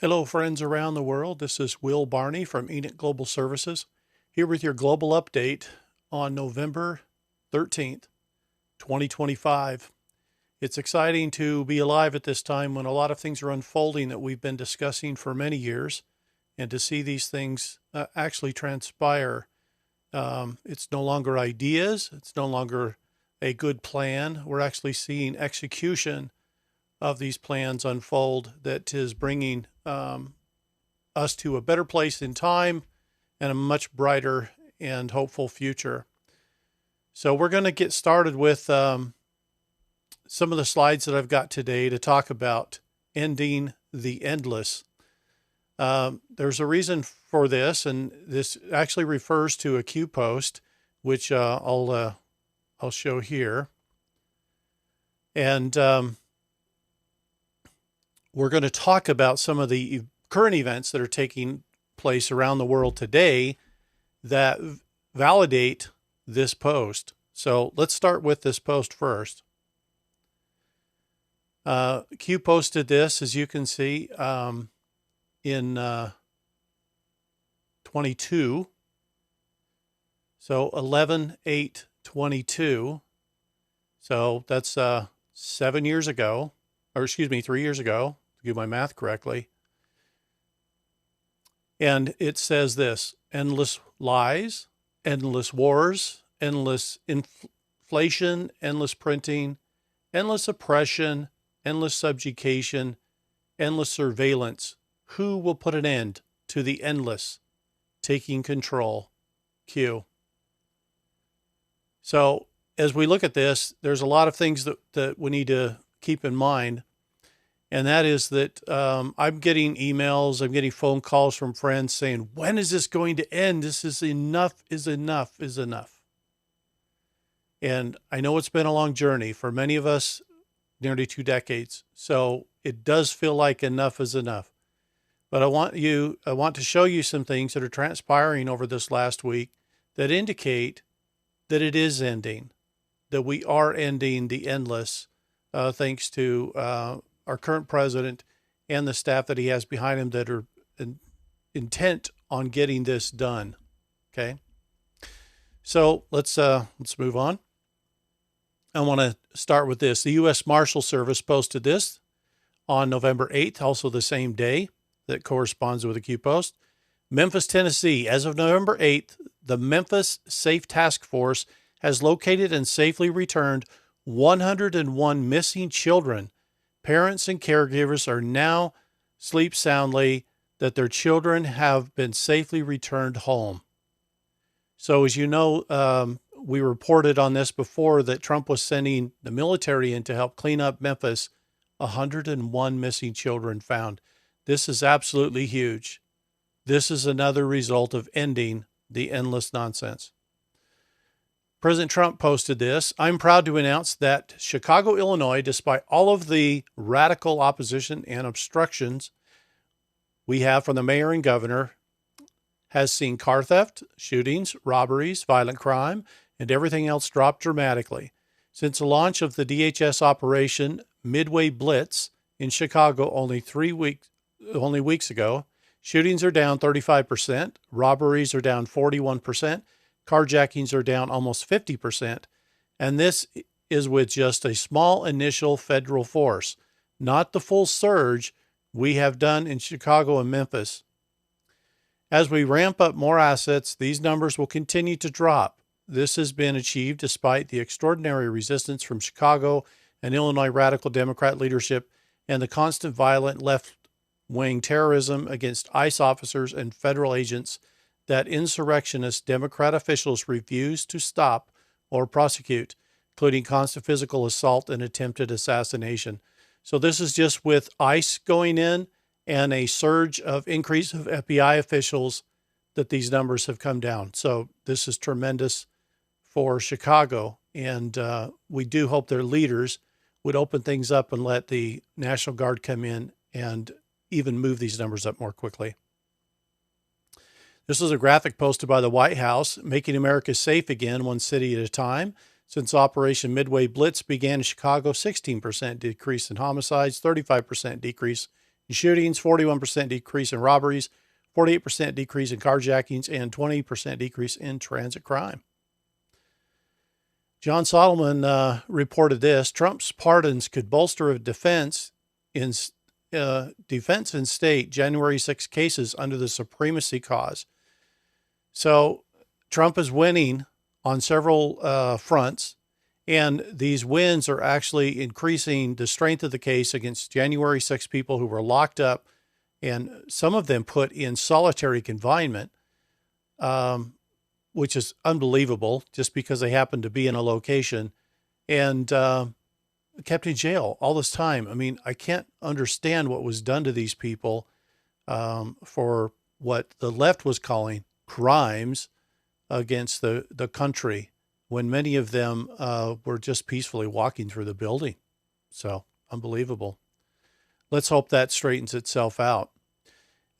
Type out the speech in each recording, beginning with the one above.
Hello, friends around the world. This is Will Barney from Enoch Global Services, here with your global update on November 13th, 2025. It's exciting to be alive at this time when a lot of things are unfolding that we've been discussing for many years, and to see these things actually transpire. It's no longer ideas, it's no longer a good plan. We're actually seeing execution of these plans unfold that is bringing us to a better place in time and a much brighter and hopeful future. So we're going to get started with some of the slides that I've got today to talk about ending the endless. There's a reason for this, and this actually refers to a Q post, which I'll show here. And we're going to talk about some of the current events that are taking place around the world today that validate this post. So let's start with this post first. Q posted this, as you can see, in 22. So 11/8/22. So that's 7 years ago, or excuse me, 3 years ago, to do my math correctly. And it says this: endless lies, endless wars, endless inflation, endless printing, endless oppression, endless subjugation, endless surveillance. Who will put an end to the endless taking control? Q. So as we look at this, there's a lot of things that we need to keep in mind. And that is that I'm getting emails, I'm getting phone calls from friends saying, when is this going to end? This is enough, is enough, is enough. And I know it's been a long journey for many of us, nearly 2 decades. So it does feel like enough is enough. But I want to show you some things that are transpiring over this last week that indicate that it is ending, that we are ending the endless, thanks to our current president and the staff that he has behind him that are intent on getting this done. Okay. So let's move on. I want to start with this. The U.S. Marshal Service posted this on November 8th, also the same day that corresponds with the Q post. Memphis, Tennessee. As of November 8th, the Memphis Safe Task Force has located and safely returned 101 missing children. Parents and caregivers are now sleep soundly that their children have been safely returned home. So as you know, we reported on this before that Trump was sending the military in to help clean up Memphis. 101 missing children found. This is absolutely huge. This is another result of ending the endless nonsense. President Trump posted this. I'm proud to announce that Chicago, Illinois, despite all of the radical opposition and obstructions we have from the mayor and governor, has seen car theft, shootings, robberies, violent crime, and everything else drop dramatically. Since the launch of the DHS operation Midway Blitz in Chicago only weeks ago, shootings are down 35%, robberies are down 41%, carjackings are down almost 50%, and this is with just a small initial federal force, not the full surge we have done in Chicago and Memphis. As we ramp up more assets, these numbers will continue to drop. This has been achieved despite the extraordinary resistance from Chicago and Illinois radical Democrat leadership and the constant violent left-wing terrorism against ICE officers and federal agents that insurrectionist Democrat officials refuse to stop or prosecute, including constant physical assault and attempted assassination. So this is just with ICE going in and a surge of increase of FBI officials that these numbers have come down. So this is tremendous for Chicago. And we do hope their leaders would open things up and let the National Guard come in and even move these numbers up more quickly. This is a graphic posted by the White House, making America safe again, one city at a time. Since Operation Midway Blitz began in Chicago, 16% decrease in homicides, 35% decrease in shootings, 41% decrease in robberies, 48% decrease in carjackings, and 20% decrease in transit crime. John Solomon reported this: Trump's pardons could bolster a defense in state January 6 cases under the supremacy cause. So Trump is winning on several fronts, and these wins are actually increasing the strength of the case against January 6 people who were locked up, and some of them put in solitary confinement, which is unbelievable just because they happened to be in a location, and kept in jail all this time. I mean, I can't understand what was done to these people for what the left was calling crimes against the country, when many of them were just peacefully walking through the building. So unbelievable. Let's hope that straightens itself out.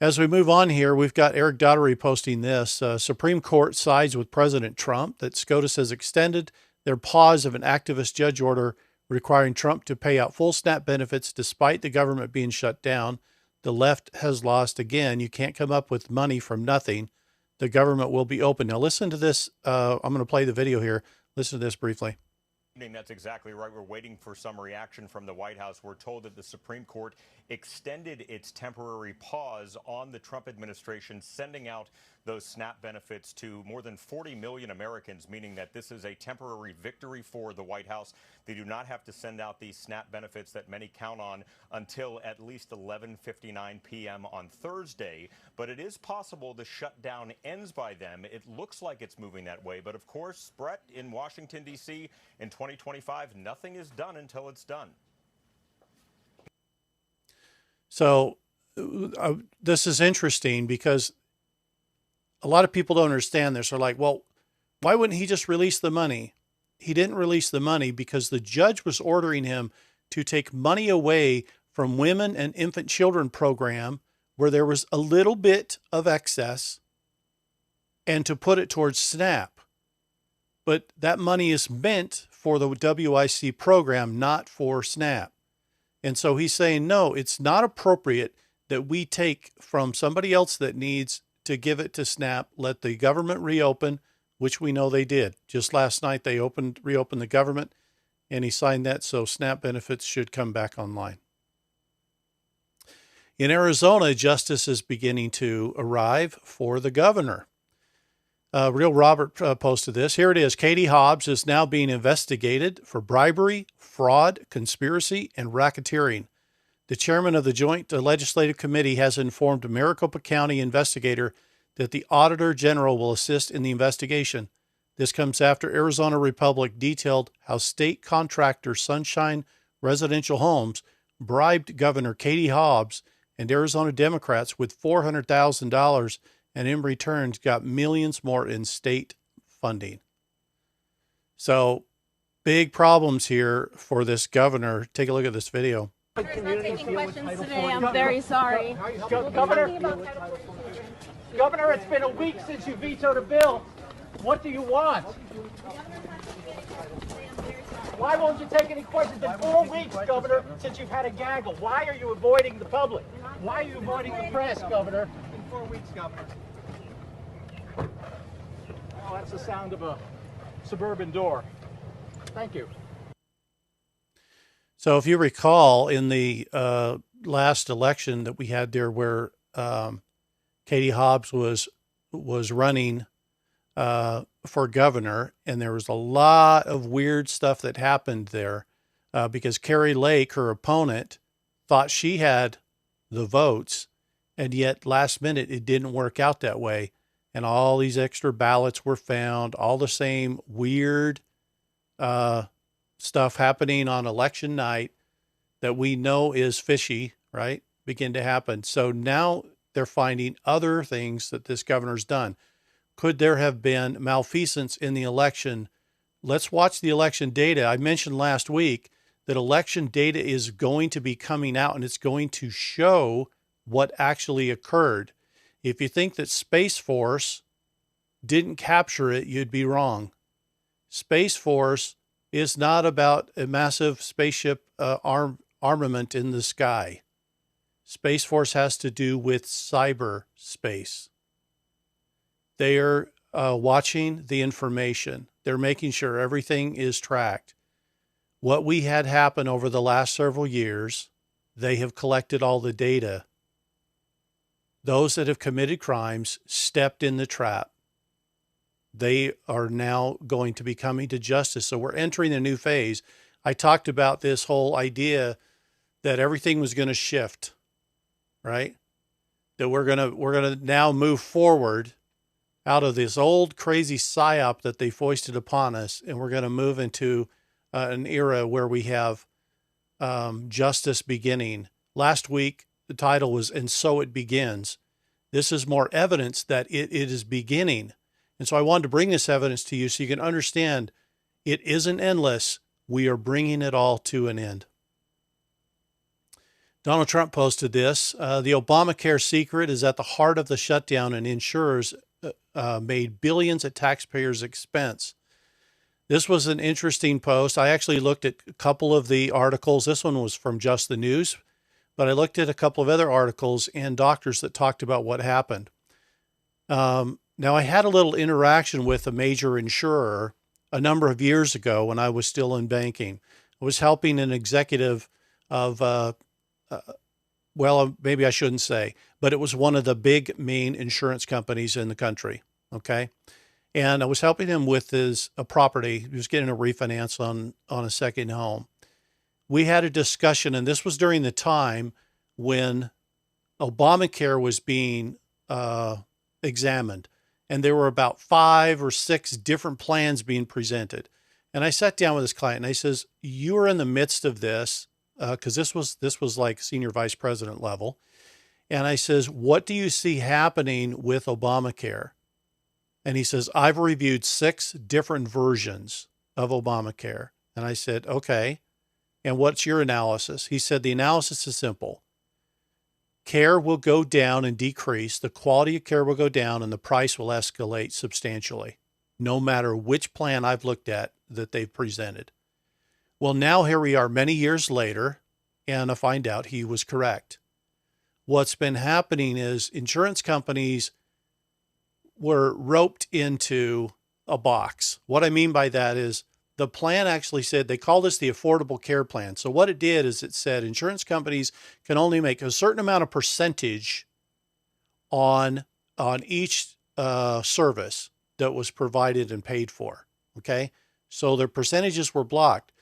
As we move on here, we've got Eric Daugherty posting this. Supreme Court sides with President Trump that SCOTUS has extended their pause of an activist judge order requiring Trump to pay out full SNAP benefits despite the government being shut down. The left has lost again. You can't come up with money from nothing. The government will be open. Now listen to this. I'm going to play the video here. Listen to this briefly. That's exactly right. We're waiting for some reaction from the White House. We're told that the Supreme Court extended its temporary pause on the Trump administration sending out those SNAP benefits to more than 40 million Americans, meaning that this is a temporary victory for the White House. They do not have to send out these SNAP benefits that many count on until at least 11:59 p.m. on Thursday. But it is possible the shutdown ends by then. It looks like it's moving that way. But of course, Brett, in Washington, D.C., in 2025, nothing is done until it's done. So this is interesting because a lot of people don't understand this. They're like, well, why wouldn't he just release the money? He didn't release the money because the judge was ordering him to take money away from women and infant children program where there was a little bit of excess and to put it towards SNAP. But that money is meant for the WIC program, not for SNAP. And so he's saying, no, it's not appropriate that we take from somebody else that needs to give it to SNAP. Let the government reopen, which we know they did. Just last night, they reopened the government, and he signed that, so SNAP benefits should come back online. In Arizona, justice is beginning to arrive for the governor. Real Robert posted this. Here it is. Katie Hobbs is now being investigated for bribery, fraud, conspiracy, and racketeering. The chairman of the Joint Legislative Committee has informed Maricopa County investigator that the Auditor General will assist in the investigation. This comes after Arizona Republic detailed how state contractor Sunshine Residential Homes bribed Governor Katie Hobbs and Arizona Democrats with $400,000 and in return got millions more in state funding. So big problems here for this governor. Take a look at this video. We're not taking questions today. I'm very sorry. Governor, it's been a week since you vetoed a bill. What do you want? Why won't you take any questions? It's been 4 weeks, Governor, since you've had a gaggle. Why are you avoiding the public? Why are you avoiding the press, Governor? It's been 4 weeks, Governor. Oh, that's the sound of a suburban door. Thank you. So if you recall in the last election that we had there where Katie Hobbs was running for governor, and there was a lot of weird stuff that happened there because Carrie Lake, her opponent, thought she had the votes, and yet last minute it didn't work out that way. And all these extra ballots were found, all the same weird stuff happening on election night that we know is fishy, right? Begin to happen. So now they're finding other things that this governor's done. Could there have been malfeasance in the election? Let's watch the election data. I mentioned last week that election data is going to be coming out and it's going to show what actually occurred. If you think that Space Force didn't capture it, you'd be wrong. Space Force is not about a massive spaceship armament in the sky. Space Force has to do with cyberspace. They are watching the information. They're making sure everything is tracked. What we had happen over the last several years, they have collected all the data. Those that have committed crimes stepped in the trap. They are now going to be coming to justice. So we're entering a new phase. I talked about this whole idea that everything was going to shift, right? That we're going to now move forward out of this old crazy psyop that they foisted upon us, and we're going to move into an era where we have justice beginning. Last week, the title was "And So It Begins." This is more evidence that it is beginning. And so I wanted to bring this evidence to you so you can understand it isn't endless. We are bringing it all to an end. Donald Trump posted this. The Obamacare secret is at the heart of the shutdown, and insurers made billions at taxpayers' expense. This was an interesting post. I actually looked at a couple of the articles. This one was from Just the News, but I looked at a couple of other articles and doctors that talked about what happened. Now, I had a little interaction with a major insurer a number of years ago when I was still in banking. I was helping an executive of, well, maybe I shouldn't say, but it was one of the big main insurance companies in the country. Okay. And I was helping him with a property. He was getting a refinance on a second home. We had a discussion, and this was during the time when Obamacare was being examined. And there were about 5 or 6 different plans being presented. And I sat down with this client and I says, you are in the midst of this, because this was like senior vice president level. And I says, what do you see happening with Obamacare? And he says, I've reviewed 6 different versions of Obamacare. And I said, okay. And what's your analysis? He said, the analysis is simple. Care will go down and decrease. The quality of care will go down and the price will escalate substantially, no matter which plan I've looked at that they've presented. Well, now here we are many years later, and I find out he was correct. What's been happening is insurance companies were roped into a box. What I mean by that is the plan actually said, they call this the Affordable Care Plan. So what it did is it said insurance companies can only make a certain amount of percentage on each service that was provided and paid for. Okay. So their percentages were blocked.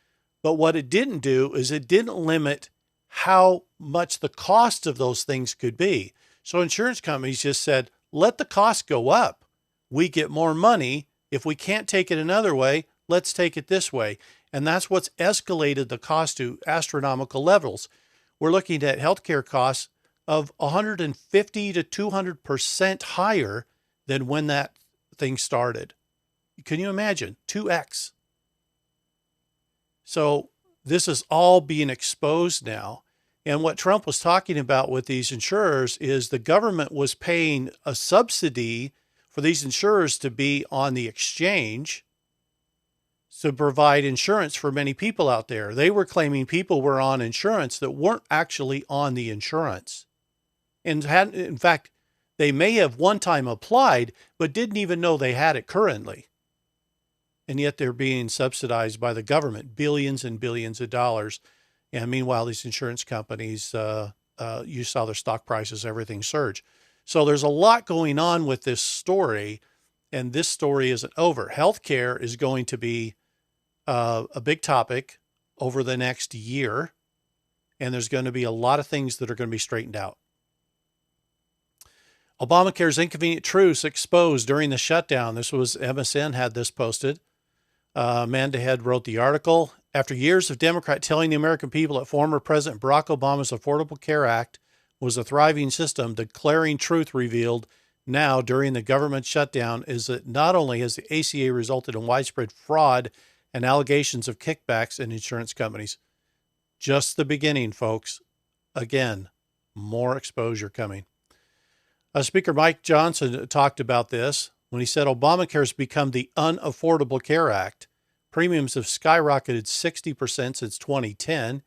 But what it didn't do is it didn't limit how much the cost of those things could be. So insurance companies just said, let the cost go up. We get more money. If we can't take it another way, let's take it this way. And that's what's escalated the cost to astronomical levels. We're looking at healthcare costs of 150 to 200% higher than when that thing started. Can you imagine? 2x. So this is all being exposed now. And what Trump was talking about with these insurers is the government was paying a subsidy for these insurers to be on the exchange to provide insurance for many people out there. They were claiming people were on insurance that weren't actually on the insurance. And had, in fact, they may have one time applied, but didn't even know they had it currently. And yet they're being subsidized by the government, billions and billions of dollars. And meanwhile, these insurance companies, you saw their stock prices, everything surge. So there's a lot going on with this story, and this story isn't over. Healthcare is going to be a big topic over the next year, and there's going to be a lot of things that are going to be straightened out. Obamacare's inconvenient truths exposed during the shutdown. This was MSN had this posted. Amanda Head wrote the article. After years of Democrat telling the American people that former President Barack Obama's Affordable Care Act was a thriving system, declaring truth revealed now during the government shutdown is that not only has the ACA resulted in widespread fraud and allegations of kickbacks in insurance companies, just the beginning, folks. Again, more exposure coming. Speaker Mike Johnson talked about this when he said Obamacare has become the Unaffordable Care Act. Premiums have skyrocketed 60% since 2010.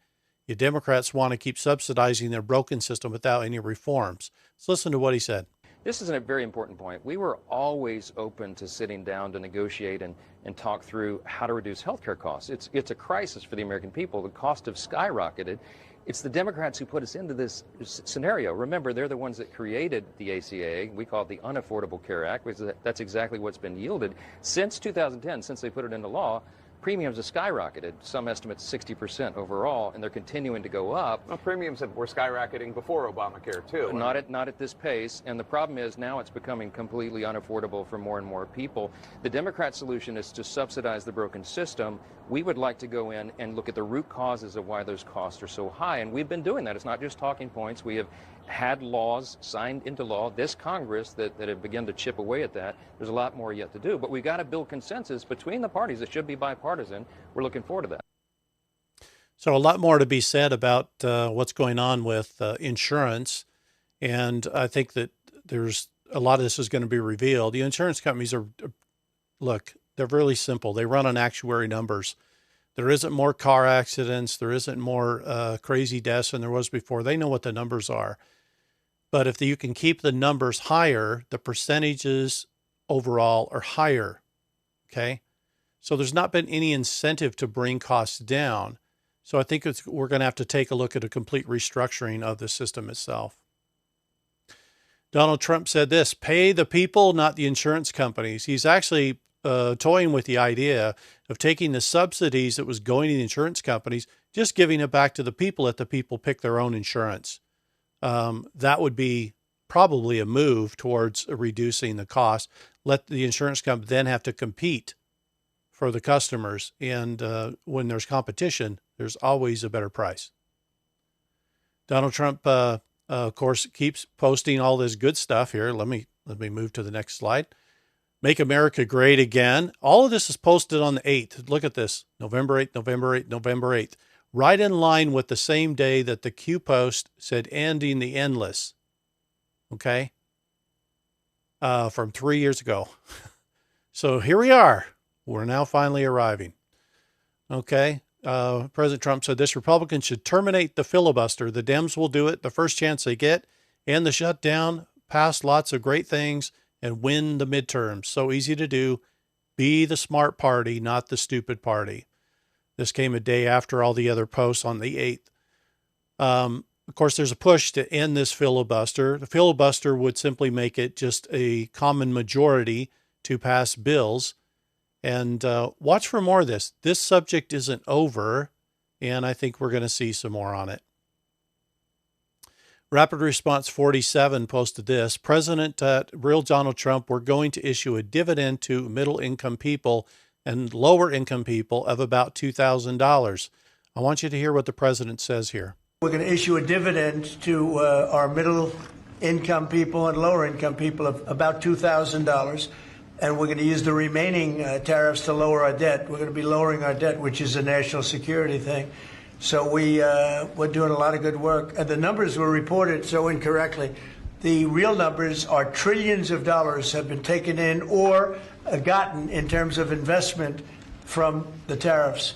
You Democrats want to keep subsidizing their broken system without any reforms. Let's listen to what he said. This is a very important point. We were always open to sitting down to negotiate and talk through how to reduce healthcare costs. It's a crisis for the American people. The cost have skyrocketed. It's the Democrats who put us into this scenario. Remember, they're the ones that created the ACA. We call it the Unaffordable Care Act, because that's exactly what's been yielded. Since 2010, since they put it into law, premiums have skyrocketed, some estimates 60% overall, and they're continuing to go up. Well, premiums were skyrocketing before Obamacare, too. Not at this pace, and the problem is now it's becoming completely unaffordable for more and more people. The Democrat solution is to subsidize the broken system. We would like to go in and look at the root causes of why those costs are so high, and we've been doing that. It's not just talking points. We have had laws signed into law, this Congress, that have begun to chip away at that. There's a lot more yet to do, but we've got to build consensus between the parties. It should be bipartisan. We're looking forward to that. So a lot more to be said about what's going on with insurance, and I think that there's a lot of this is going to be revealed. The insurance companies look, they're really simple. They run on actuary numbers. There isn't more car accidents. There isn't more crazy deaths than there was before. They know what the numbers are. But if you can keep the numbers higher, the percentages overall are higher. Okay. So there's not been any incentive to bring costs down. So I think we're going to have to take a look at a complete restructuring of the system itself. Donald Trump said this: pay the people, not the insurance companies. He's actually toying with the idea of taking the subsidies that was going to the insurance companies, just giving it back to the people, let the people pick their own insurance. That would be probably a move towards reducing the cost. Let the insurance company then have to compete for the customers. And when there's competition, there's always a better price. Donald Trump, of course, keeps posting all this good stuff here. Let me move to the next slide. Make America Great Again. All of this is posted on the 8th. Look at this. November 8th, November 8th, November 8th. Right in line with the same day that the Q Post said ending the endless. Okay? From 3 years ago. So here we are. We're now finally arriving. Okay? President Trump said this: Republicans should terminate the filibuster. The Dems will do it the first chance they get. And the shutdown, pass lots of great things, and win the midterms. So easy to do. Be the smart party, not the stupid party. This came a day after all the other posts on the 8th. Of course, there's a push to end this filibuster. The filibuster would simply make it just a common majority to pass bills. And watch for more of this. This subject isn't over, and I think we're going to see some more on it. Rapid Response 47 posted this: President real Donald Trump, we're going to issue a dividend to middle-income people and lower-income people of about $2,000. I want you to hear what the president says here. We're going to issue a dividend to our middle-income people and lower-income people of about $2,000. And we're going to use the remaining tariffs to lower our debt. We're going to be lowering our debt, which is a national security thing. So we're doing a lot of good work. And the numbers were reported so incorrectly. The real numbers are trillions of dollars have been taken in or gotten in terms of investment from the tariffs.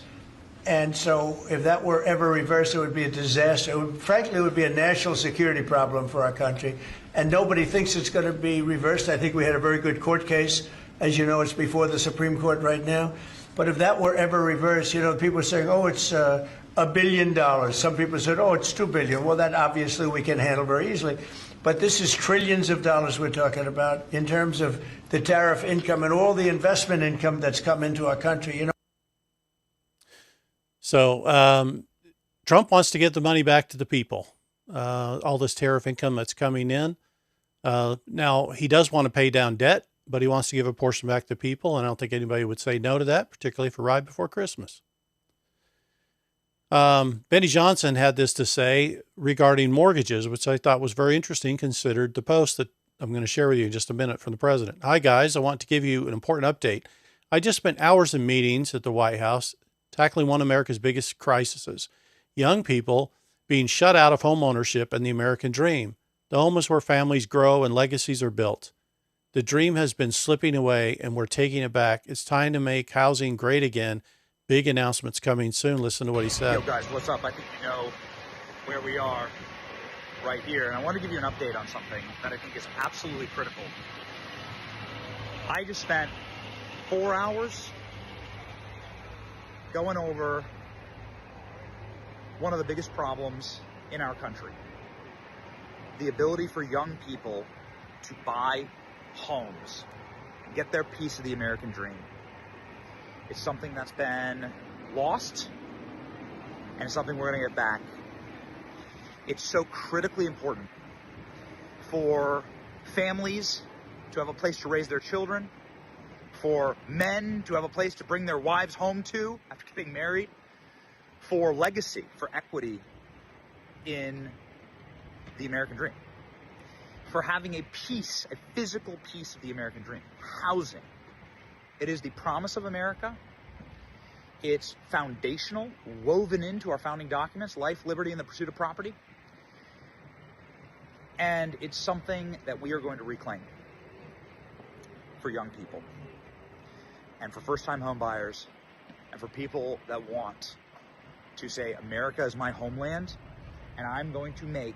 And so if that were ever reversed, it would be a disaster. Frankly, it would be a national security problem for our country. And nobody thinks it's going to be reversed. I think we had a very good court case. As you know, it's before the Supreme Court right now. But if that were ever reversed, people are saying, oh, it's $1 billion. Some people said, oh, it's $2 billion. Well, that obviously we can handle very easily. But this is trillions of dollars we're talking about in terms of the tariff income and all the investment income that's come into our country. So Trump wants to get the money back to the people. All this tariff income that's coming in. Now, he does want to pay down debt, but he wants to give a portion back to people. And I don't think anybody would say no to that, particularly for right before Christmas. Benny Johnson had this to say regarding mortgages, which I thought was very interesting, considered the post that I'm going to share with you in just a minute from the president. Hi, guys. I want to give you an important update. I just spent hours in meetings at the White House tackling one of America's biggest crises: young people being shut out of home ownership and the American dream. The home is where families grow and legacies are built. The dream has been slipping away, and we're taking it back. It's time to make housing great again. big announcements coming soon. Listen to what he said. Yo, guys, what's up? I think you know where we are right here. And I want to give you an update on something that I think is absolutely critical. I just spent 4 hours going over one of the biggest problems in our country. The ability for young people to buy homes, get their piece of the American dream. It's something that's been lost, and it's something we're going to get back. It's so critically important for families to have a place to raise their children, for men to have a place to bring their wives home to after getting married, for legacy, for equity in the American dream, for having a piece, a physical piece of the American dream, housing. It is the promise of America. It's foundational, woven into our founding documents, life, liberty, and the pursuit of property. And it's something that we are going to reclaim for young people and for first-time home buyers and for people that want to say, America is my homeland, and I'm going to make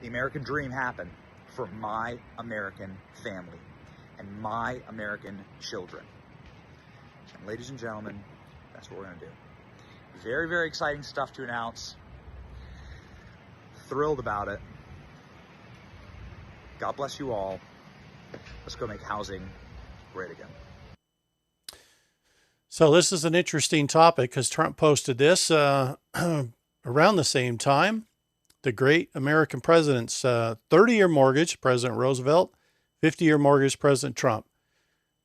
the American dream happen for my American family and my American children. And ladies and gentlemen, that's what we're going to do. Very, very exciting stuff to announce. Thrilled about it. God bless you all. Let's go make housing great again. So this is an interesting topic because Trump posted this around the same time. The great American president's 30-year mortgage, President Roosevelt, 50-year mortgage, President Trump.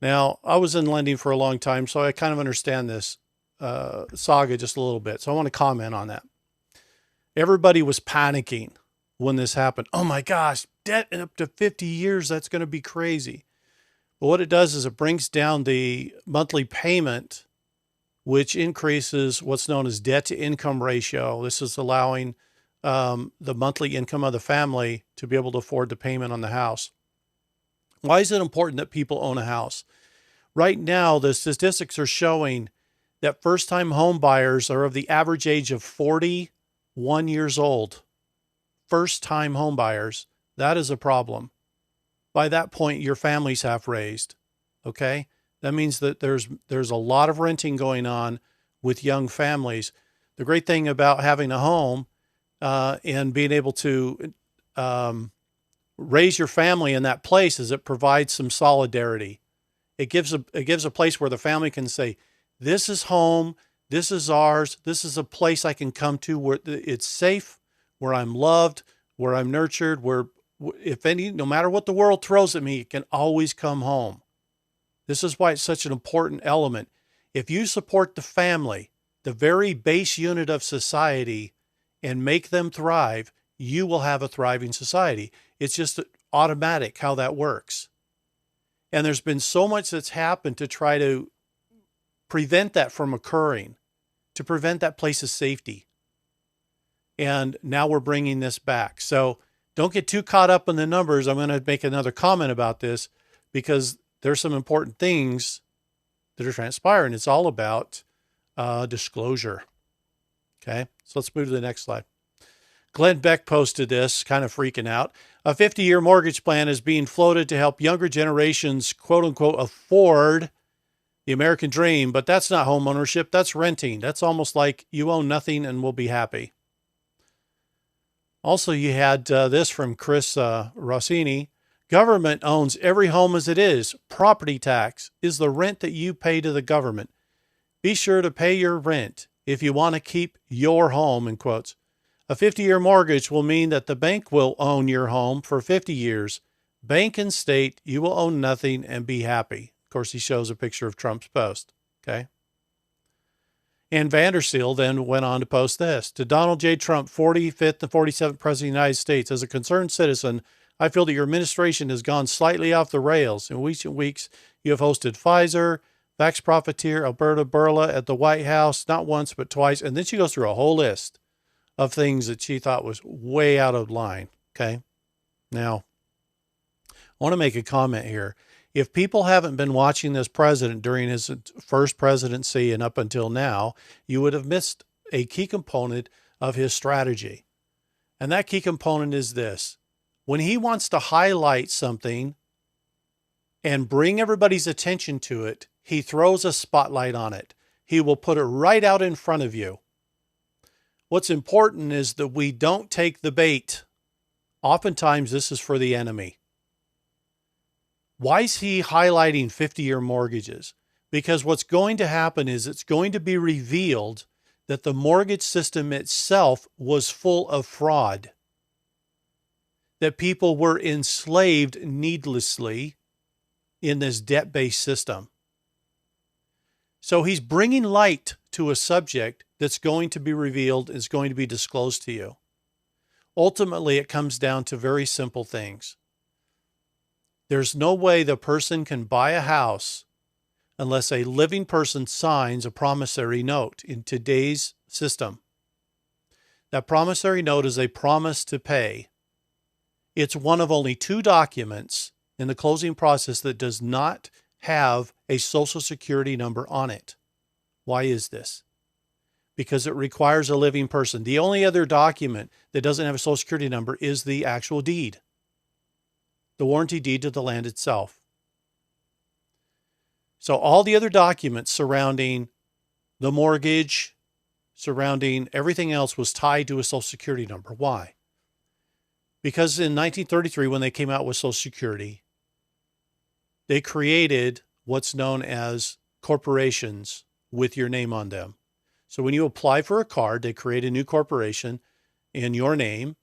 Now, I was in lending for a long time, so I kind of understand this saga just a little bit. So I want to comment on that. Everybody was panicking when this happened. Oh my gosh, debt in up to 50 years, that's going to be crazy. But what it does is it brings down the monthly payment, which increases what's known as debt to income ratio. This is allowing the monthly income of the family to be able to afford the payment on the house. Why is it important that people own a house? Right now, the statistics are showing that first-time home buyers are of the average age of 41 years old. First-time home buyers, that is a problem. By that point, your family's half raised, okay? That means that there's a lot of renting going on with young families. The great thing about having a home and being able to raise your family in that place is it provides some solidarity. It gives a place where the family can say, this is home, this is ours, this is a place I can come to where it's safe, where I'm loved, where I'm nurtured, where no matter what the world throws at me, it can always come home. This is why it's such an important element. If you support the family, the very base unit of society, and make them thrive, you will have a thriving society. It's just automatic how that works. And there's been so much that's happened to try to prevent that from occurring, to prevent that place of safety. And now we're bringing this back. So don't get too caught up in the numbers. I'm going to make another comment about this because there's some important things that are transpiring. It's all about disclosure. Okay, so let's move to the next slide. Glenn Beck posted this, kind of freaking out. A 50-year mortgage plan is being floated to help younger generations, quote unquote, afford the American dream, but that's not home ownership. That's renting. That's almost like you own nothing and will be happy. Also, you had this from Chris Rossini. Government owns every home as it is. Property tax is the rent that you pay to the government. Be sure to pay your rent if you want to keep your home, in quotes. A 50-year mortgage will mean that the bank will own your home for 50 years. Bank and state, you will own nothing and be happy. Of course, he shows a picture of Trump's post. Okay. And Vanderseel then went on to post this. To Donald J. Trump, 45th and 47th President of the United States, as a concerned citizen, I feel that your administration has gone slightly off the rails. In recent weeks, you have hosted Pfizer, Vax Profiteer, Alberta Burla at the White House, not once, but twice. And then she goes through a whole list of things that she thought was way out of line. Okay. Now, I want to make a comment here. If people haven't been watching this president during his first presidency and up until now, you would have missed a key component of his strategy. And that key component is this. When he wants to highlight something and bring everybody's attention to it, he throws a spotlight on it. He will put it right out in front of you. What's important is that we don't take the bait. Oftentimes, this is for the enemy. Why is he highlighting 50-year mortgages? Because what's going to happen is it's going to be revealed that the mortgage system itself was full of fraud, that people were enslaved needlessly in this debt-based system. So he's bringing light to a subject that's going to be revealed, is going to be disclosed to you. Ultimately, it comes down to very simple things. There's no way the person can buy a house unless a living person signs a promissory note in today's system. That promissory note is a promise to pay. It's one of only 2 documents in the closing process that does not have a Social Security number on it. Why is this? Because it requires a living person. The only other document that doesn't have a Social Security number is the actual deed, the warranty deed to the land itself. So all the other documents surrounding the mortgage, surrounding everything else was tied to a Social Security number. Why? Because in 1933, when they came out with Social Security, they created what's known as corporations with your name on them. So when you apply for a card, they create a new corporation in your name.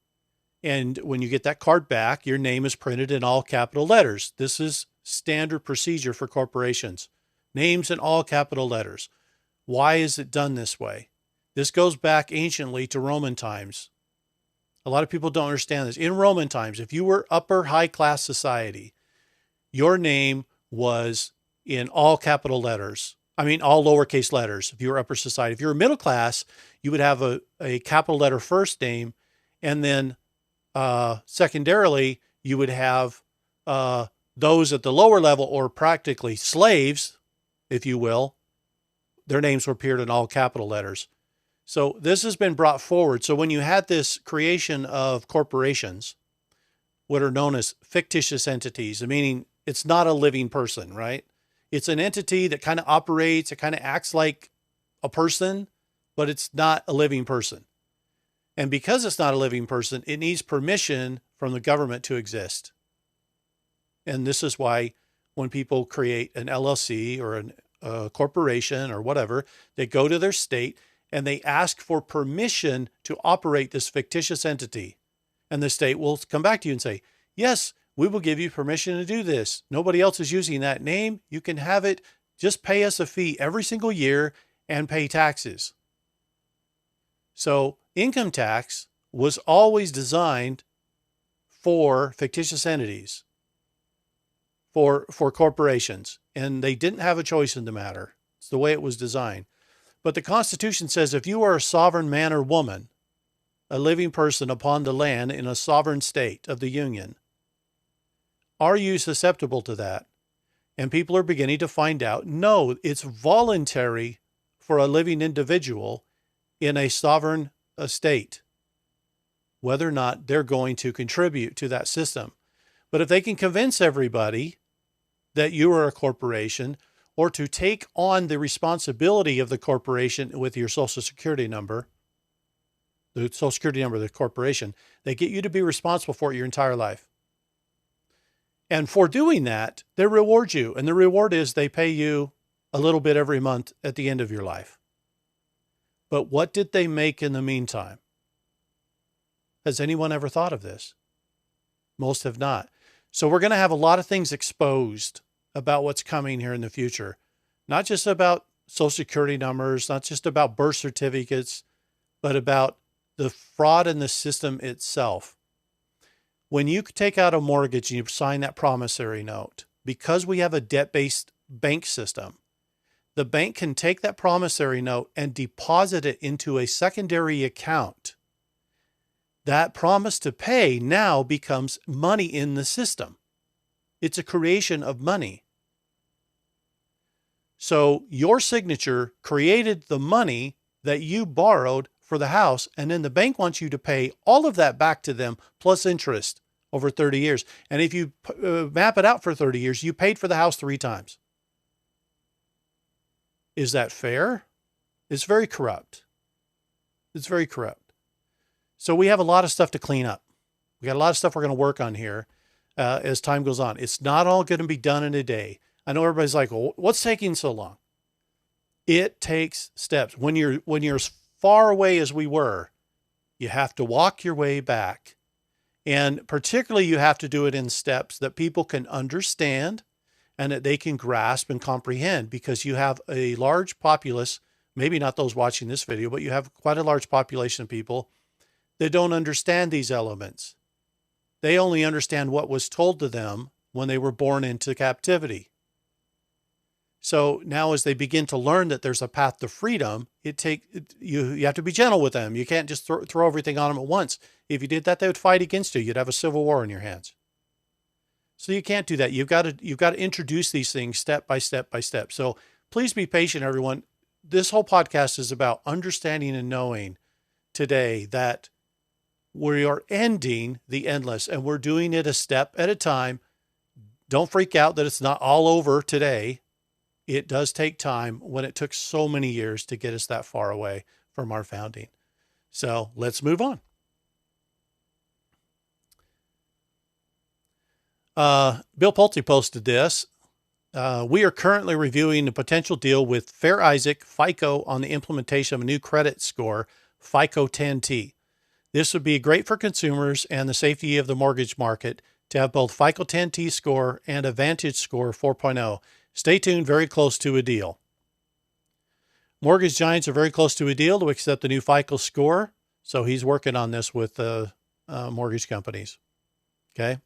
And when you get that card back, your name is printed in all capital letters. This is standard procedure for corporations. Names in all capital letters. Why is it done this way? This goes back anciently to Roman times. A lot of people don't understand this. In Roman times, if you were upper high class society, your name was in all capital letters. I mean, all lowercase letters. If you were upper society, if you were middle class, you would have a capital letter first name, and then secondarily, you would have those at the lower level, or practically slaves, if you will. Their names were appeared in all capital letters. So this has been brought forward. So when you had this creation of corporations, what are known as fictitious entities, meaning it's not a living person, right? It's an entity that kind of operates, it kind of acts like a person, but it's not a living person. And because it's not a living person, it needs permission from the government to exist. And this is why when people create an LLC or a corporation or whatever, they go to their state and they ask for permission to operate this fictitious entity. And the state will come back to you and say, yes, we will give you permission to do this. Nobody else is using that name. You can have it. Just pay us a fee every single year and pay taxes. So income tax was always designed for fictitious entities, for corporations, and they didn't have a choice in the matter. It's the way it was designed. But the Constitution says if you are a sovereign man or woman, a living person upon the land in a sovereign state of the Union, are you susceptible to that? And people are beginning to find out, no, it's voluntary for a living individual in a sovereign state, whether or not they're going to contribute to that system. But if they can convince everybody that you are a corporation, or to take on the responsibility of the corporation with your Social Security number, the Social Security number of the corporation, they get you to be responsible for it your entire life. And for doing that, they reward you. And the reward is they pay you a little bit every month at the end of your life. But what did they make in the meantime? Has anyone ever thought of this? Most have not. So we're going to have a lot of things exposed about what's coming here in the future. Not just about Social Security numbers, not just about birth certificates, but about the fraud in the system itself. When you take out a mortgage and you sign that promissory note, because we have a debt-based bank system, the bank can take that promissory note and deposit it into a secondary account. That promise to pay now becomes money in the system. It's a creation of money. So your signature created the money that you borrowed for the house, and then the bank wants you to pay all of that back to them plus interest over 30 years. And if you map it out for 30 years, you paid for the house 3 times. Is that fair? It's very corrupt. It's very corrupt. So we have a lot of stuff to clean up. We got a lot of stuff we're going to work on here as time goes on. It's not all going to be done in a day. I know everybody's like, well, what's taking so long? It takes steps. When you're as far away as we were, you have to walk your way back. And particularly you have to do it in steps that people can understand and that they can grasp and comprehend, because you have a large populace, maybe not those watching this video, but you have quite a large population of people that don't understand these elements. They only understand what was told to them when they were born into captivity. So now as they begin to learn that there's a path to freedom, you have to be gentle with them. You can't just throw everything on them at once. If you did that, they would fight against you. You'd have a civil war in your hands. So you can't do that. You've got to introduce these things step by step by step. So please be patient, everyone. This whole podcast is about understanding and knowing today that we are ending the endless, and we're doing it a step at a time. Don't freak out that it's not all over today. It does take time, when it took so many years to get us that far away from our founding. So let's move on. Bill Pulte posted this. We are currently reviewing a potential deal with Fair Isaac FICO on the implementation of a new credit score, FICO 10T. This would be great for consumers and the safety of the mortgage market to have both FICO 10T score and a Vantage score 4.0. Stay tuned, very close to a deal. Mortgage giants are very close to a deal to accept the new FICO score. So he's working on this with the mortgage companies. Okay.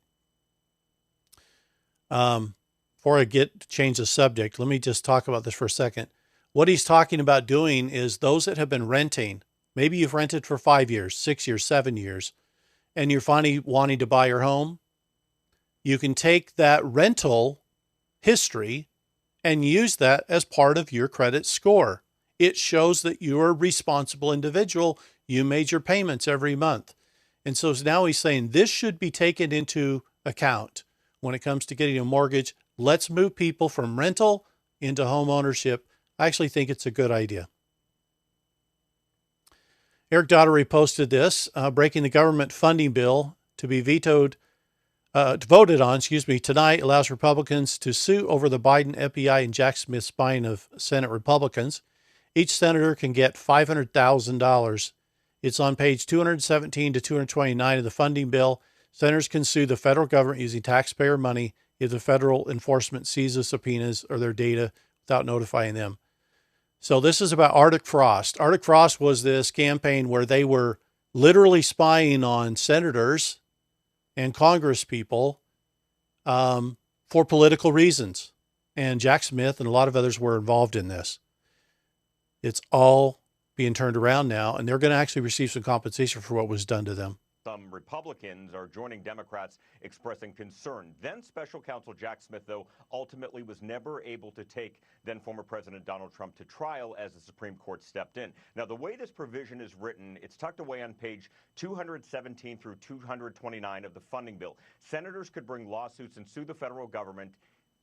Before I change the subject, let me just talk about this for a second. What he's talking about doing is those that have been renting, maybe you've rented for 5 years, 6 years, 7 years, and you're finally wanting to buy your home. You can take that rental history and use that as part of your credit score. It shows that you're a responsible individual. You made your payments every month. And so now he's saying this should be taken into account when it comes to getting a mortgage. Let's move people from rental into home ownership. I actually think it's a good idea. Eric Daugherty posted this, breaking the government funding bill to be voted on, tonight allows Republicans to sue over the Biden FBI and Jack Smith spying of Senate Republicans. Each senator can get $500,000. It's on page 217 to 229 of the funding bill. Senators can sue the federal government using taxpayer money if the federal enforcement seizes subpoenas or their data without notifying them. So this is about Arctic Frost. Arctic Frost was this campaign where they were literally spying on senators and Congress people for political reasons. And Jack Smith and a lot of others were involved in this. It's all being turned around now, and they're going to actually receive some compensation for what was done to them. Some Republicans are joining Democrats expressing concern. Then Special Counsel Jack Smith, though, ultimately was never able to take then former President Donald Trump to trial as the Supreme Court stepped in. Now, the way this provision is written, it's tucked away on page 217 through 229 of the funding bill. Senators could bring lawsuits and sue the federal government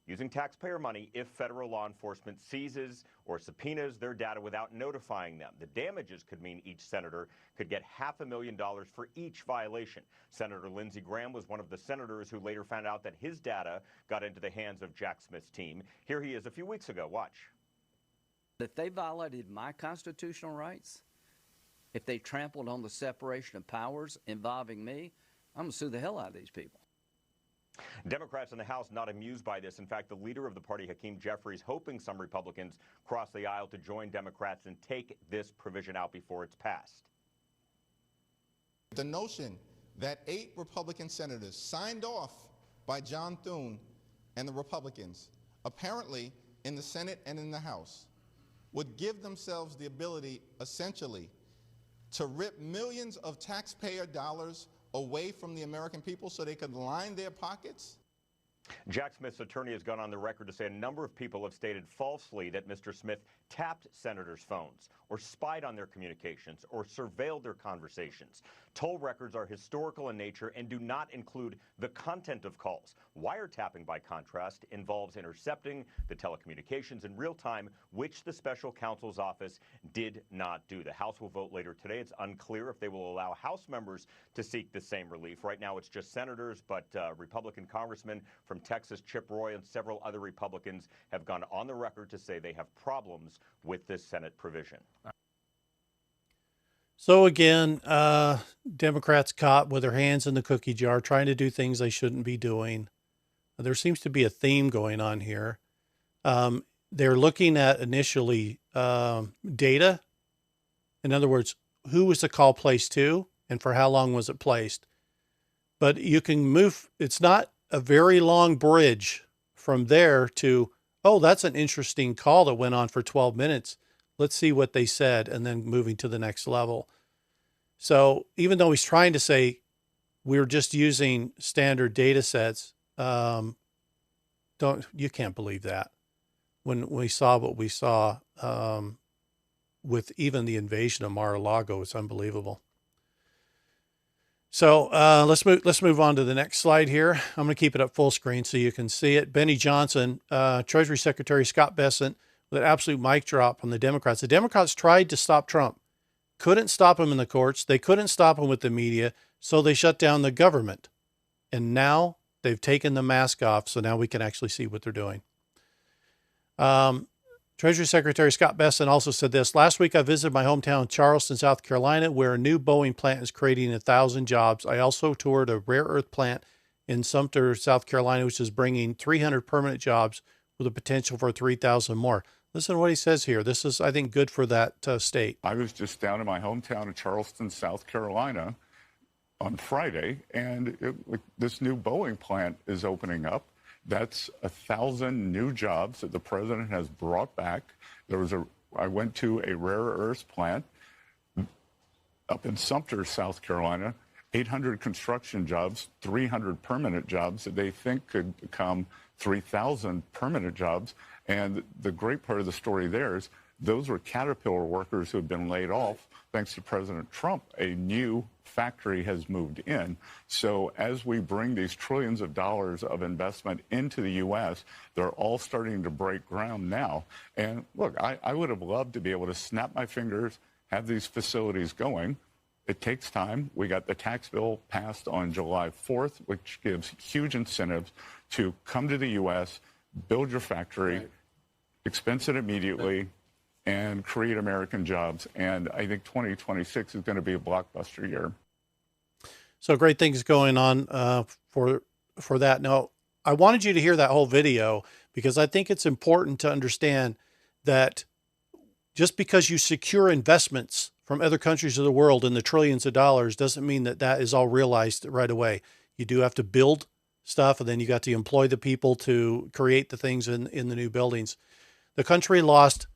using taxpayer money if federal law enforcement seizes or subpoenas their data without notifying them. The damages could mean each senator could get $500,000 for each violation. Senator Lindsey Graham was one of the senators who later found out that his data got into the hands of Jack Smith's team. Here he is a few weeks ago. Watch. If they violated my constitutional rights, if they trampled on the separation of powers involving me, I'm going to sue the hell out of these people. Democrats in the House not amused by this. In fact, the leader of the party, Hakeem Jeffries, hoping some Republicans cross the aisle to join Democrats and take this provision out before it's passed. The notion that 8 Republican senators signed off by John Thune and the Republicans, apparently in the Senate and in the House, would give themselves the ability, essentially, to rip millions of taxpayer dollars away from the American people so they could line their pockets? Jack Smith's attorney has gone on the record to say a number of people have stated falsely that Mr. Smith tapped senators' phones or spied on their communications or surveilled their conversations. Toll records are historical in nature and do not include the content of calls. Wiretapping, by contrast, involves intercepting the telecommunications in real time, which the special counsel's office did not do. The House will vote later today. It's unclear if they will allow House members to seek the same relief. Right now, it's just senators, but Republican congressmen from Texas, Chip Roy, and several other Republicans have gone on the record to say they have problems with this Senate provision. So again, Democrats caught with their hands in the cookie jar, trying to do things they shouldn't be doing. There seems to be a theme going on here. They're looking at initially data. In other words, who was the call placed to and for how long was it placed? But you can move, it's not a very long bridge from there to, oh, that's an interesting call that went on for 12 minutes. Let's see what they said, and then moving to the next level. So even though he's trying to say we're just using standard data sets, you can't believe that. When we saw what we saw with even the invasion of Mar-a-Lago, it's unbelievable. So let's move on to the next slide here. I'm going to keep it up full screen so you can see it. Benny Johnson, Treasury Secretary Scott Bessent, with an absolute mic drop on the Democrats. The Democrats tried to stop Trump, couldn't stop him in the courts. They couldn't stop him with the media, so they shut down the government. And now they've taken the mask off, so now we can actually see what they're doing. Treasury Secretary Scott Bessent also said this: last week I visited my hometown, Charleston, South Carolina, where a new Boeing plant is creating 1,000 jobs. I also toured a rare earth plant in Sumter, South Carolina, which is bringing 300 permanent jobs with a potential for 3,000 more. Listen to what he says here. This is, I think, good for that state. I was just down in my hometown of Charleston, South Carolina on Friday, and this new Boeing plant is opening up. That's 1,000 new jobs that the president has brought back. I went to a rare earth plant up in Sumter, South Carolina, 800 construction jobs, 300 permanent jobs that they think could become 3,000 permanent jobs. And the great part of the story there is those were Caterpillar workers who had been laid off. Thanks to President Trump, a new factory has moved in. So as we bring these trillions of dollars of investment into the U.S., they're all starting to break ground now. And look, I would have loved to be able to snap my fingers, have these facilities going. It takes time. We got the tax bill passed on July 4th, which gives huge incentives to come to the U.S., build your factory, expense it immediately, and create American jobs. And I think 2026 is going to be a blockbuster year. So great things going on for that. Now, I wanted you to hear that whole video because I think it's important to understand that just because you secure investments from other countries of the world in the trillions of dollars doesn't mean that that is all realized right away. You do have to build stuff, and then you got to employ the people to create the things in the new buildings. The country lost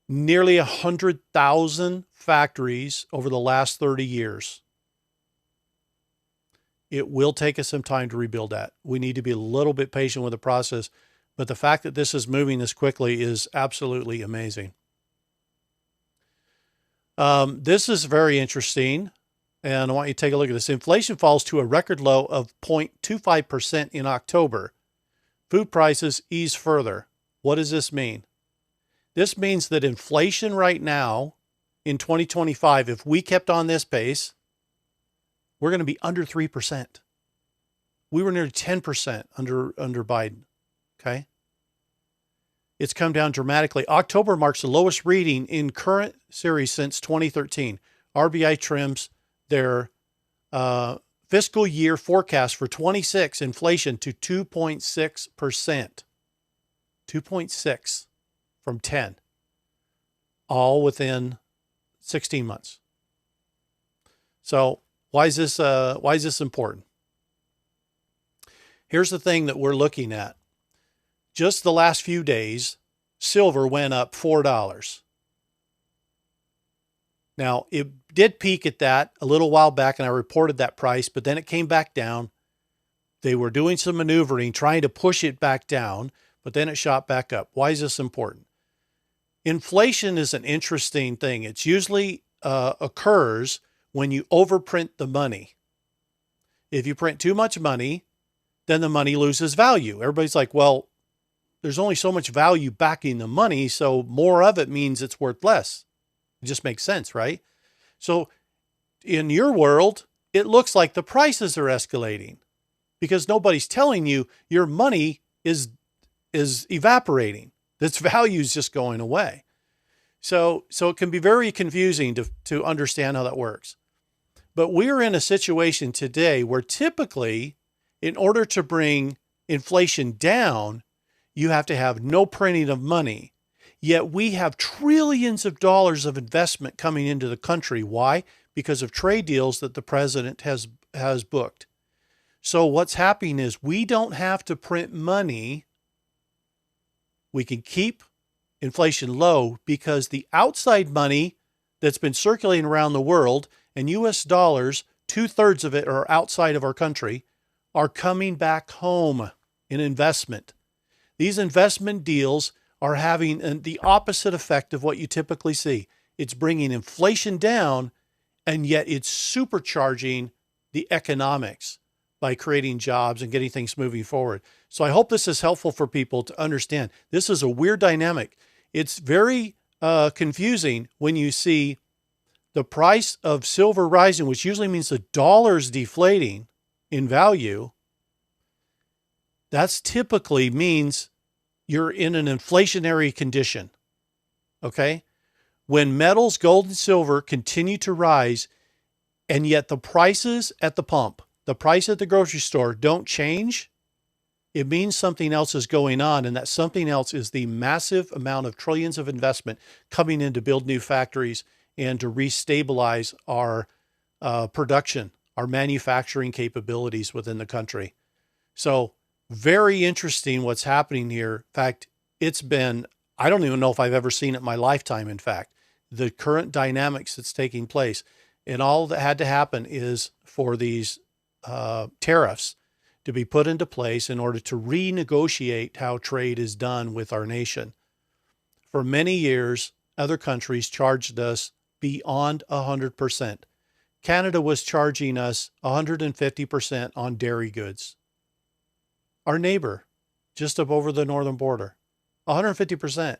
nearly 100,000 factories over the last 30 years. It will take us some time to rebuild that. We need to be a little bit patient with the process, but the fact that this is moving this quickly is absolutely amazing. This is very interesting, and I want you to take a look at this. Inflation falls to a record low of 0.25% in October. Food prices ease further. What does this mean? This means that inflation right now in 2025, if we kept on this pace, we're going to be under 3%. We were nearly 10% under Biden. Okay. It's come down dramatically. October marks the lowest reading in current series since 2013. RBI trims their fiscal year forecast for 26 inflation to 2.6%. 2.6 from 10. All within 16 months. So why is this important? Here's the thing that we're looking at. Just the last few days, silver went up $4. Now, it did peak at that a little while back, and I reported that price, but then it came back down. They were doing some maneuvering, trying to push it back down, but then it shot back up. Why is this important? Inflation is an interesting thing. It's usually occurs when you overprint the money. If you print too much money, then the money loses value. Everybody's like, well, there's only so much value backing the money, so more of it means it's worth less. It just makes sense, right? So in your world, it looks like the prices are escalating because nobody's telling you your money is evaporating. Its value is just going away. So it can be very confusing to understand how that works. But we're in a situation today where typically, in order to bring inflation down, you have to have no printing of money. Yet we have trillions of dollars of investment coming into the country. Why? Because of trade deals that the president has booked. So what's happening is we don't have to print money. We can keep inflation low because the outside money that's been circulating around the world, and US dollars, 2/3 of it are outside of our country, are coming back home in investment. These investment deals are having the opposite effect of what you typically see. It's bringing inflation down, and yet it's supercharging the economics by creating jobs and getting things moving forward. So I hope this is helpful for people to understand. This is a weird dynamic. It's very confusing when you see the price of silver rising, which usually means the dollar's deflating in value. That's typically means you're in an inflationary condition. Okay? When metals, gold and silver continue to rise, and yet the prices at the pump, the price at the grocery store don't change, it means something else is going on, and that something else is the massive amount of trillions of investment coming in to build new factories and to restabilize our production, our manufacturing capabilities within the country. So very interesting what's happening here. In fact, it's been, I don't even know if I've ever seen it in my lifetime, in fact, the current dynamics that's taking place. And all that had to happen is for these tariffs to be put into place in order to renegotiate how trade is done with our nation. For many years, other countries charged us beyond 100%. Canada was charging us 150% on dairy goods. Our neighbor, just up over the northern border, 150%.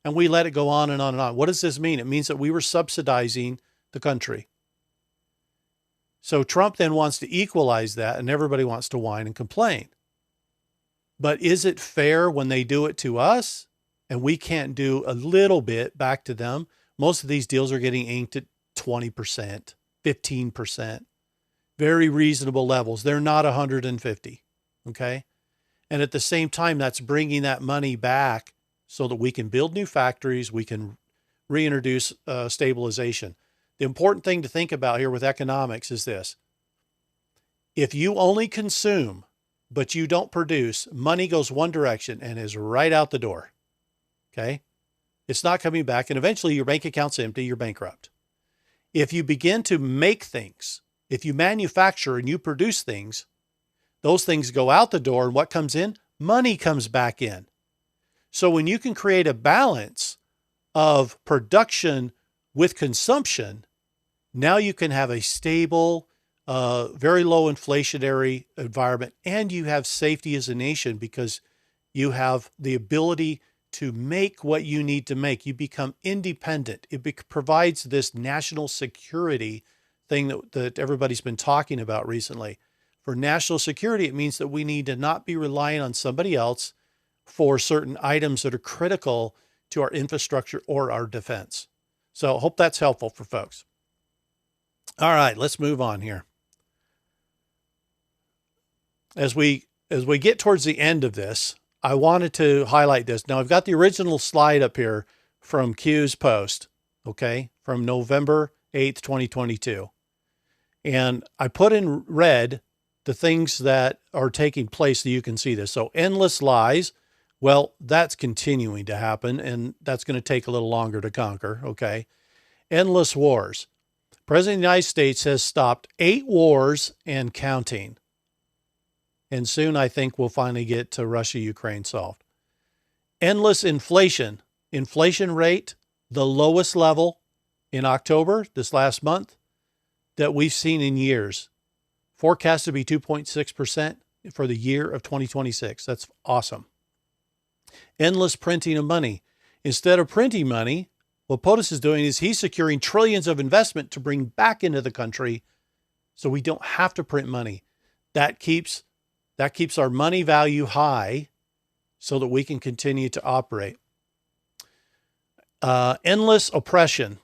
And we let it go on and on and on. What does this mean? It means that we were subsidizing the country. So Trump then wants to equalize that, and everybody wants to whine and complain. But is it fair when they do it to us and we can't do a little bit back to them? Most of these deals are getting inked at 20%, 15%, very reasonable levels. They're not 150. Okay. And at the same time, that's bringing that money back so that we can build new factories. We can reintroduce stabilization. The important thing to think about here with economics is this. If you only consume, but you don't produce, money goes one direction and is right out the door. Okay? It's not coming back. And eventually your bank account's empty, you're bankrupt. If you begin to make things, if you manufacture and you produce things, those things go out the door, and what comes in? Money comes back in. So when you can create a balance of production with consumption, now you can have a stable, very low inflationary environment, and you have safety as a nation because you have the ability to make what you need to make. You become independent. It provides this national security thing that everybody's been talking about recently. For national security, it means that we need to not be relying on somebody else for certain items that are critical to our infrastructure or our defense. So I hope that's helpful for folks. All right, let's move on here. As we get towards the end of this, I wanted to highlight this. Now, I've got the original slide up here from Q's post, okay, from November 8th, 2022. And I put in red the things that are taking place so you can see this. So endless lies, well, that's continuing to happen, and that's going to take a little longer to conquer, okay? Endless wars. President of the United States has stopped 8 wars and counting. And soon I think we'll finally get to Russia-Ukraine solved. Endless inflation. Inflation rate, the lowest level in October, this last month, that we've seen in years. Forecast to be 2.6% for the year of 2026. That's awesome. Endless printing of money. Instead of printing money, what POTUS is doing is he's securing trillions of investment to bring back into the country so we don't have to print money. That keeps our money value high so that we can continue to operate. Endless oppression.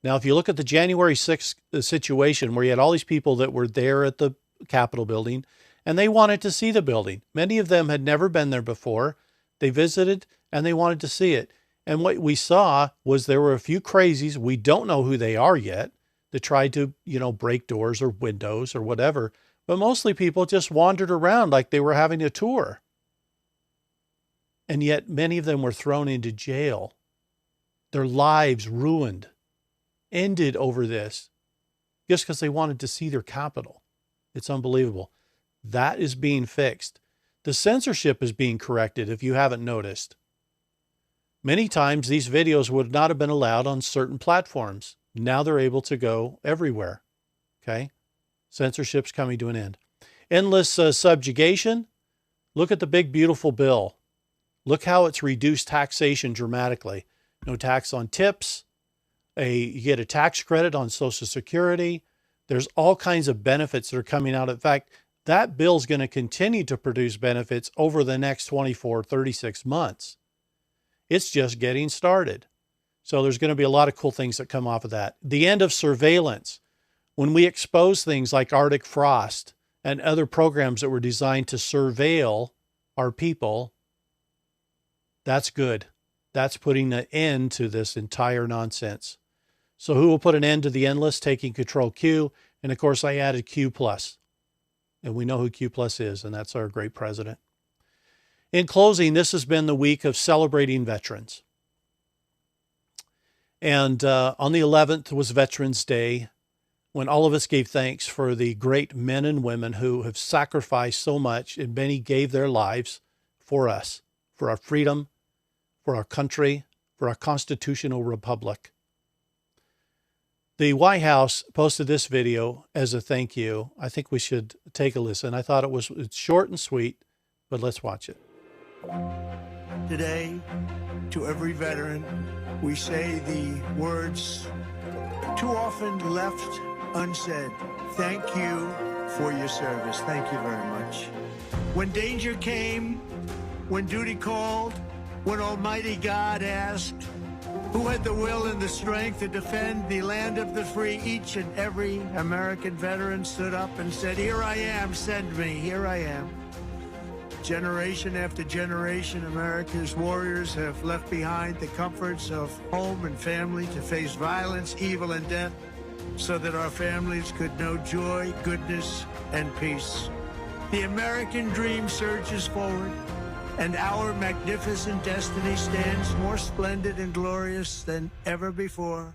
Now, if you look at the January 6th situation where you had all these people that were there at the Capitol building and they wanted to see the building. Many of them had never been there before. They visited and they wanted to see it. And what we saw was there were a few crazies, we don't know who they are yet, that tried to, break doors or windows or whatever. But mostly people just wandered around like they were having a tour. And yet many of them were thrown into jail. Their lives ruined, ended over this, just because they wanted to see their capital. It's unbelievable. That is being fixed. The censorship is being corrected, if you haven't noticed. Many times these videos would not have been allowed on certain platforms. Now they're able to go everywhere. Okay? Censorship's coming to an end. Endless subjugation. Look at the big, beautiful bill. Look how it's reduced taxation dramatically. No tax on tips. You get a tax credit on Social Security. There's all kinds of benefits that are coming out. In fact, that bill's going to continue to produce benefits over the next 24, 36 months. It's just getting started. So there's going to be a lot of cool things that come off of that. The end of surveillance. When we expose things like Arctic frost and other programs that were designed to surveil our people, that's good. That's putting an end to this entire nonsense. So who will put an end to the endless? Taking Control Q. And of course, I added Q+. And we know who Q+ is, and that's our great president. In closing, this has been the week of celebrating veterans. And on the 11th was Veterans Day, when all of us gave thanks for the great men and women who have sacrificed so much, and many gave their lives for us, for our freedom, for our country, for our constitutional republic. The White House posted this video as a thank you. I think we should take a listen. I thought it's short and sweet, but let's watch it. Today, to every veteran, we say the words too often left unsaid. Thank you for your service. Thank you very much. When danger came, when duty called, when Almighty God asked, who had the will and the strength to defend the land of the free, each and every American veteran stood up and said, "Here I am, send me, here I am." Generation after generation, America's warriors have left behind the comforts of home and family to face violence, evil, and death so that our families could know joy, goodness, and peace. The American dream surges forward, and our magnificent destiny stands more splendid and glorious than ever before.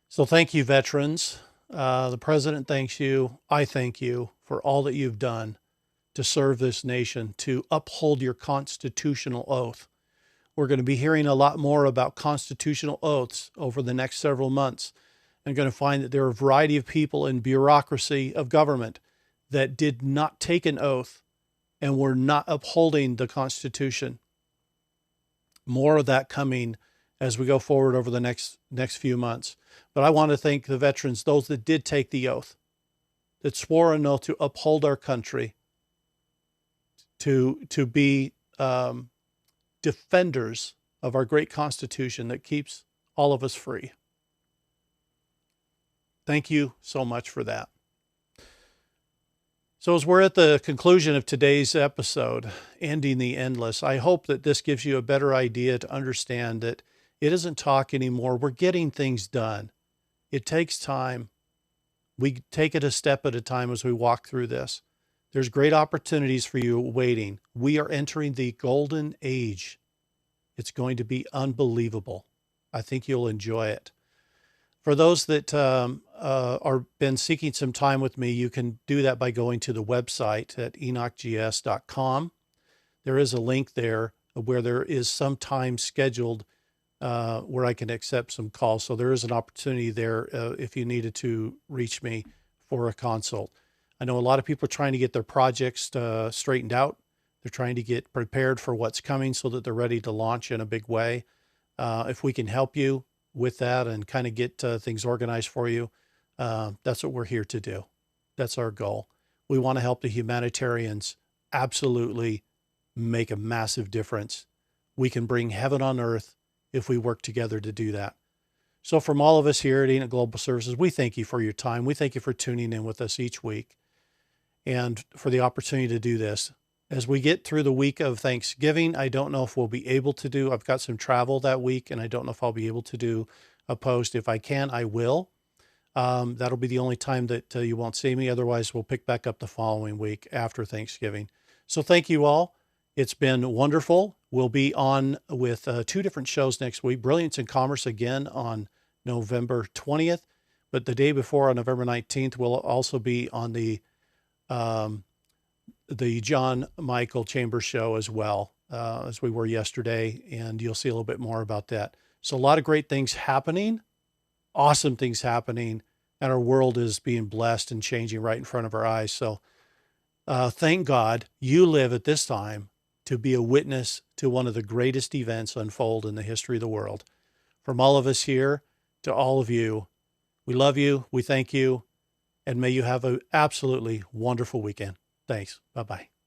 So thank you, veterans. The president thanks you. I thank you for all that you've done to serve this nation, to uphold your constitutional oath. We're going to be hearing a lot more about constitutional oaths over the next several months. I'm going to find that there are a variety of people in bureaucracy of government that did not take an oath and were not upholding the Constitution. More of that coming as we go forward over the next few months. But I want to thank the veterans, those that did take the oath, that swore an oath to uphold our country, to be defenders of our great Constitution that keeps all of us free. Thank you so much for that. So as we're at the conclusion of today's episode, Ending the Endless, I hope that this gives you a better idea to understand that it isn't talk anymore. We're getting things done. It takes time. We take it a step at a time as we walk through this. There's great opportunities for you waiting. We are entering the golden age. It's going to be unbelievable. I think you'll enjoy it. For those that are been seeking some time with me, you can do that by going to the website at enochgs.com. There is a link there where there is some time scheduled where I can accept some calls. So there is an opportunity there if you needed to reach me for a consult. I know a lot of people are trying to get their projects straightened out. They're trying to get prepared for what's coming so that they're ready to launch in a big way. If we can help you with that and kind of get things organized for you, that's what we're here to do. That's our goal. We want to help the humanitarians absolutely make a massive difference. We can bring heaven on earth if we work together to do that. So from all of us here at Enoch Global Services, we thank you for your time. We thank you for tuning in with us each week and for the opportunity to do this. As we get through the week of Thanksgiving, I don't know if we'll be able to do, I've got some travel that week, and I don't know if I'll be able to do a post. If I can, I will. That'll be the only time that you won't see me. Otherwise, we'll pick back up the following week after Thanksgiving. So thank you all. It's been wonderful. We'll be on with 2 different shows next week. Brilliance in Commerce again on November 20th. But the day before, on November 19th, we'll also be on the John Michael Chambers show as well, as we were yesterday. And you'll see a little bit more about that. So a lot of great things happening, awesome things happening, and our world is being blessed and changing right in front of our eyes. So thank God you live at this time to be a witness to one of the greatest events unfold in the history of the world. From all of us here to all of you, we love you, we thank you, and may you have an absolutely wonderful weekend. Thanks. Bye-bye.